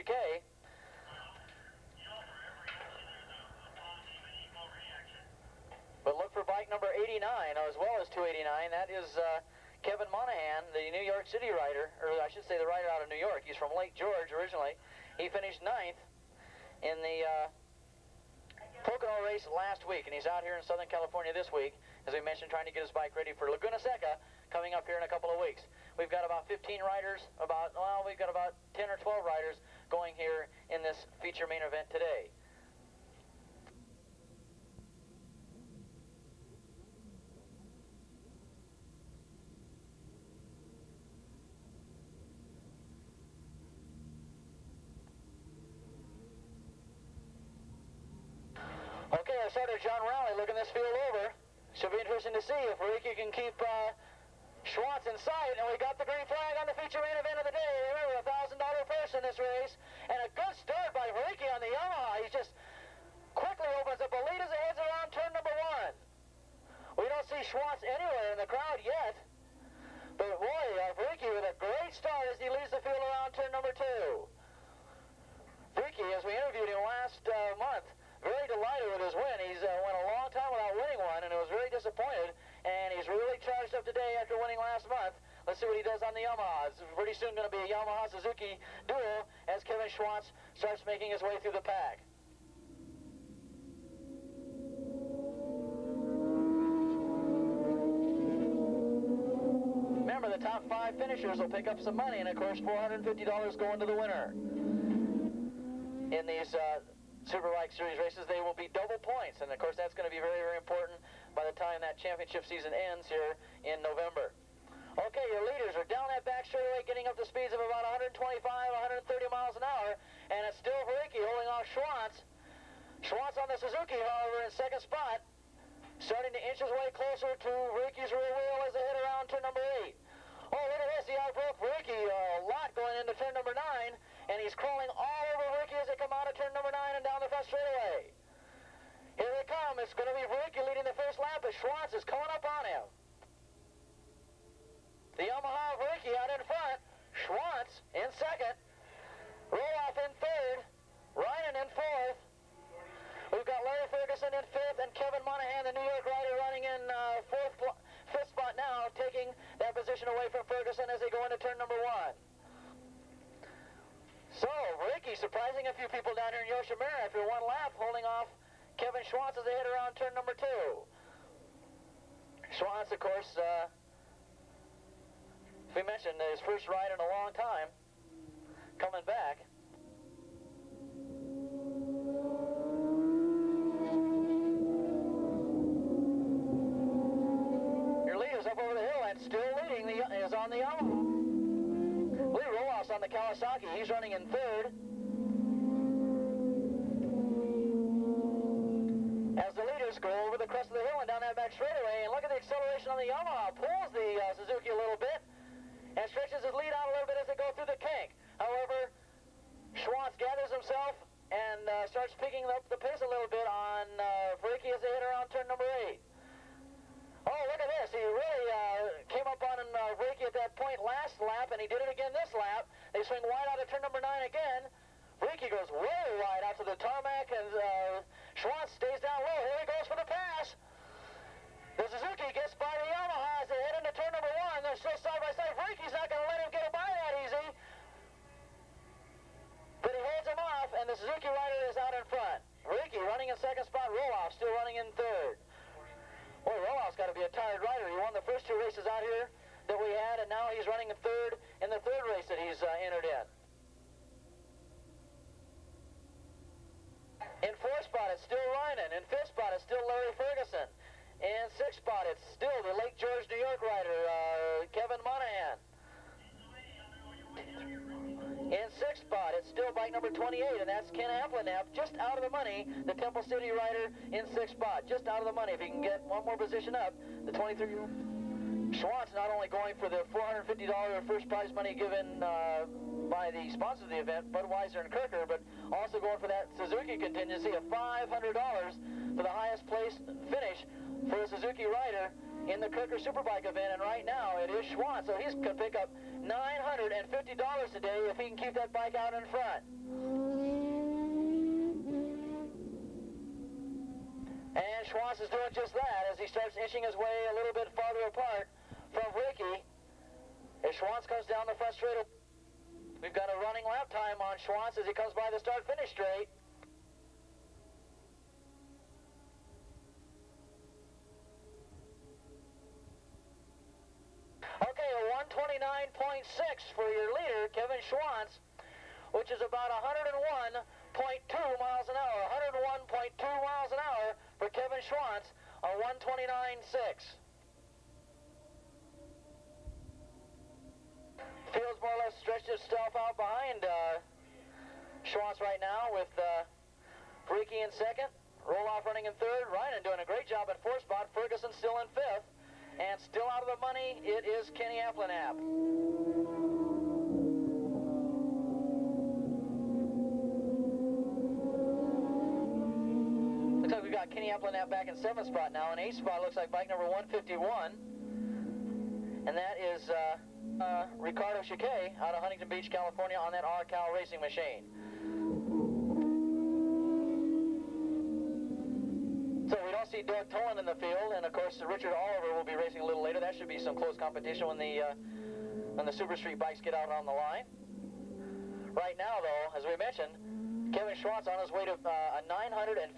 K. But look for bike number 89 as well as 289. That is Kevin Monahan, the New York City rider, or I should say the rider out of New York. He's from Lake George originally. He finished 9th in the Pocono race last week, and he's out here in Southern California this week, as we mentioned, trying to get his bike ready for Laguna Seca coming up here in a couple of weeks. We've got about 15 riders, we've got about 10 or 12 riders going here in this feature main event today. Okay, our starter John Rowley looking this field over. Should be interesting to see if Ricky can keep Schwantz in sight. And we got the green flag on the feature main event of the day. Remember, $1,000 purse in this race. And a good start by Ricky on the Yamaha. He just quickly opens up a lead as he heads around turn number 1. We don't see Schwantz anywhere in the crowd yet. But boy, Ricky with a great start as he leads the field around turn number 2. Ricky, as we interviewed him last month, very delighted with his win. He's went a long time without winning one, and was very disappointed. And he's really charged up today after winning last month. Let's see what he does on the Yamaha. It's pretty soon going to be a Yamaha-Suzuki duel as Kevin Schwantz starts making his way through the pack. Remember, the top 5 finishers will pick up some money, and of course, $450 going to the winner. In these Superbike Series races, they will be double points, and of course that's going to be very, very important by the time that championship season ends here in November. Okay, your leaders are down that back straightaway, getting up to speeds of about 125, 130 miles an hour, and it's still Ricky holding off Schwantz. Schwantz on the Suzuki, however, in second spot, starting to inch his way closer to Ricky's rear wheel as they head around turn number 8. Oh, look at this, he outbroke Ricky a lot going into turn number 9, and he's crawling all over Ricky as they come out of turn number 9 and down the front straightaway. Here they come. It's going to be Ricky leading the first lap as Schwantz is coming up on him. The Yamaha of Ricky out in front. Schwantz in second. Roloff in third. Ryan in fourth. We've got Larry Ferguson in fifth and Kevin Monahan, the New York rider, running in fifth spot now, taking that position away from Ferguson as they go into turn number 1. So, Ricky surprising a few people down here in Yoshimura after one lap, holding off Kevin Schwantz as they head around turn number 2. Schwantz, of course, we mentioned his first ride in a long time, coming back. Your lead is up over the hill and still leading is on the Yamaha. Lee Roloff's on the Kawasaki. He's running in third. As the leaders go over the crest of the hill and down that back straightaway, and look at the acceleration on the Yamaha. Pulls the Suzuki a little bit and stretches his lead out a little bit as they go through the kink. However, Schwantz gathers himself and starts picking up the pace a little bit on Ricky as they hit around turn number 8. Oh, look at this. He really came up on Ricky at that point last lap, and he did it again this lap. They swing wide out of turn number 9 again. Ricky goes way wide out to the tarmac, and Schwantz stays down low. Here he goes for the pass. The Suzuki gets by the Yamaha as they head into turn number 1. They're still side by side. Ricky's not going to let him get by that easy. But he holds him off, and the Suzuki rider is out in front. Ricky running in second spot. Roloff still running in third. Boy, Roloff's got to be a tired rider. He won the first 2 races out here that we had, and now he's running in the third race that he's entered in. In fourth spot, it's still Rynan. In fifth spot, it's still Larry Ferguson. In sixth spot, it's still the Lake George, New York rider, Kevin Monahan. In sixth spot, it's still bike number 28, and that's Ken Amplinap, just out of the money, the Temple City rider in sixth spot, just out of the money. If he can get one more position up, the 23-year-old Schwantz not only going for the $450 first prize money given by the sponsors of the event, Budweiser and KERKER, but also going for that Suzuki contingency of $500 for the highest place finish for a Suzuki rider in the KERKER Superbike event, and right now it is Schwantz, so he's going to pick up $950 today if he can keep that bike out in front. And Schwantz is doing just that as he starts inching his way a little bit farther apart from Ricky. As Schwantz comes down the front straight, we've got a running lap time on Schwantz as he comes by the start-finish straight. Okay, a 129.6 for your leader, Kevin Schwantz, which is about 101.2 miles an hour. 101.2 miles an hour for Kevin Schwantz, a 129.6. Field's more or less stretched itself out behind Schwantz right now with Freaky in second, Roloff running in third, Rynan doing a great job at fourth spot, Ferguson still in fifth, and still out of the money, it is Kenny Applenapp. Looks like we've got Kenny Applenapp back in seventh spot now. In eighth spot looks like bike number 151, and that is Ricardo Chiquet out of Huntington Beach, California on that R-Cal racing machine. So we don't see Doug Tolan in the field, and of course Richard Oliver will be racing a little later. That should be some close competition when the Super Street bikes get out on the line. Right now, though, as we mentioned, Kevin Schwantz on his way to a $950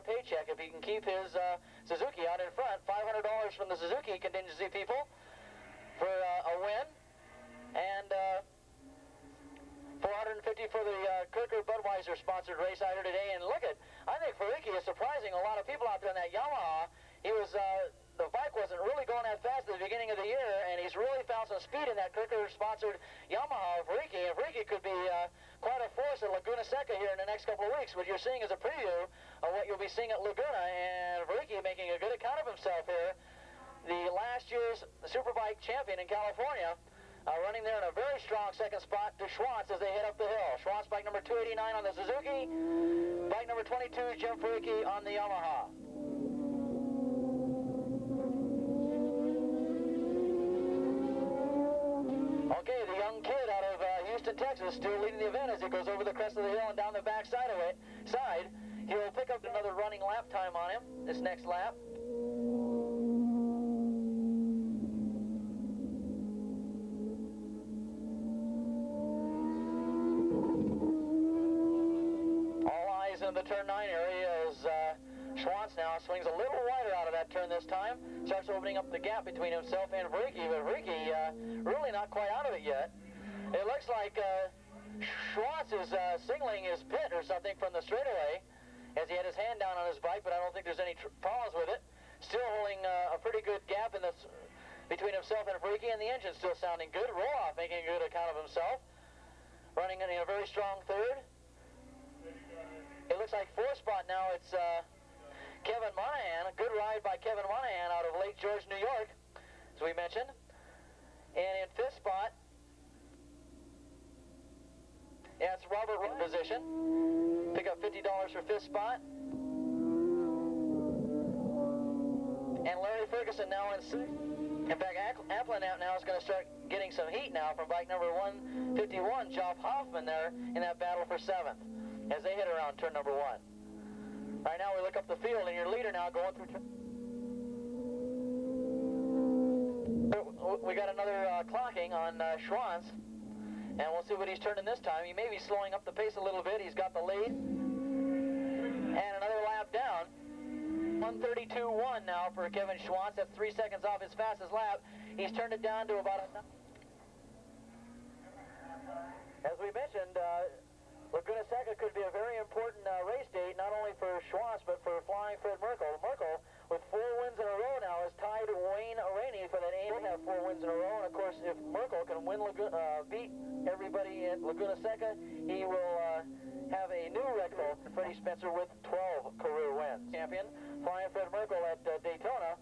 paycheck if he can keep his Suzuki out in front. $500 from the Suzuki contingency people for a win, and $450 for the KERKER Budweiser sponsored race out here today. And look at, I think Fariki is surprising a lot of people out there in that Yamaha. He was, the bike wasn't really going that fast at the beginning of the year, and he's really found some speed in that KERKER sponsored Yamaha of Fariki. And Fariki could be quite a force at Laguna Seca here in the next couple of weeks. What you're seeing is a preview of what you'll be seeing at Laguna, and Fariki making a good account of himself here. The last year's Superbike champion in California, running there in a very strong second spot to Schwantz as they head up the hill. Schwantz bike number 289 on the Suzuki, bike number 22 Jim Fariki on the Yamaha. Okay, the young kid out of Houston, Texas, still leading the event as he goes over the crest of the hill and down the back side of it. He will pick up another running lap time on him this next lap. In the turn 9 area as Schwantz now swings a little wider out of that turn this time, starts opening up the gap between himself and Vericke, but Vericke really not quite out of it yet. It looks like Schwantz is signaling his pit or something from the straightaway as he had his hand down on his bike, but I don't think there's any problems with it. Still holding a pretty good gap in this between himself and Vericke, and the engine's still sounding good. Roloff making a good account of himself, running in a very strong third. It looks like fourth spot now, it's Kevin Monahan. A good ride by Kevin Monahan out of Lake George, New York, as we mentioned. And in fifth spot, yeah, it's Robert Ryan position. Pick up $50 for fifth spot. And Larry Ferguson now in sixth. In fact, Applenapp now is going to start getting some heat now from bike number 151, Joff Hoffman there in that battle for seventh, as they hit around turn number 1. Right now we look up the field, and your leader now going through we got another clocking on Schwantz, and we'll see what he's turning this time. He may be slowing up the pace a little bit. He's got the lead, and another lap down. 132.1 now for Kevin Schwantz. That's 3 seconds off his fastest lap. He's turned it down to about a... As we mentioned, Laguna Seca could be a very important race date, not only for Schwantz, but for Flying Fred Merkel. Merkel, with 4 wins in a row now, has tied Wayne Rainey for that aim to have 4 wins in a row. And of course, if Merkel can win beat everybody at Laguna Seca, he will have a new record. Freddie Spencer with 12 career wins. Champion, Flying Fred Merkel at Daytona,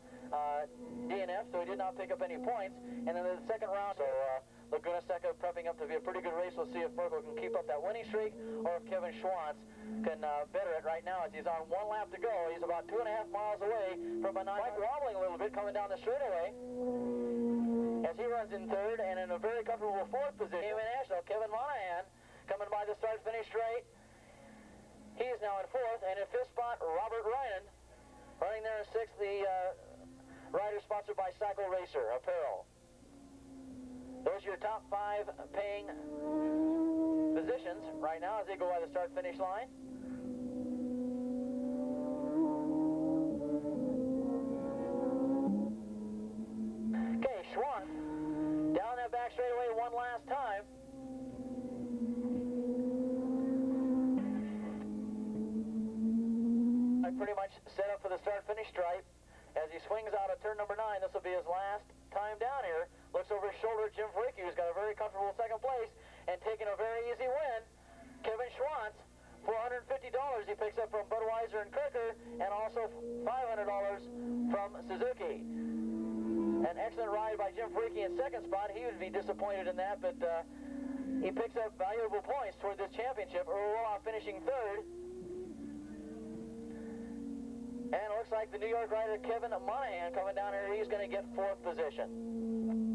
DNF, so he did not pick up any points. And then the second round, so Laguna Seca prepping up to be a pretty good race. We'll see if Merkel can keep up that winning streak or if Kevin Schwantz can better it right now as he's on 1 lap to go. He's about 2.5 miles away from a nice wobbling a little bit coming down the straightaway as he runs in third and in a very comfortable fourth position. National Kevin Monahan coming by the start-finish straight. He is now in fourth, and in fifth spot, Robert Ryan. Running there in sixth, the rider sponsored by Cycle Racer Apparel. Those are your top 5 paying positions right now as they go by the start-finish line. Okay, Schwantz down that back straightaway one last time. Pretty much set up for the start-finish stripe. As he swings out of turn number 9, this will be his last time down here. Looks over his shoulder at Jim Fricke, who's got a very comfortable second place, and taking a very easy win. Kevin Schwantz, $450 he picks up from Budweiser and KERKER, and also $500 from Suzuki. An excellent ride by Jim Fricke in second spot. He would be disappointed in that, but he picks up valuable points toward this championship. Earl Roloff finishing third. And it looks like the New York rider Kevin Monahan coming down here, he's going to get fourth position.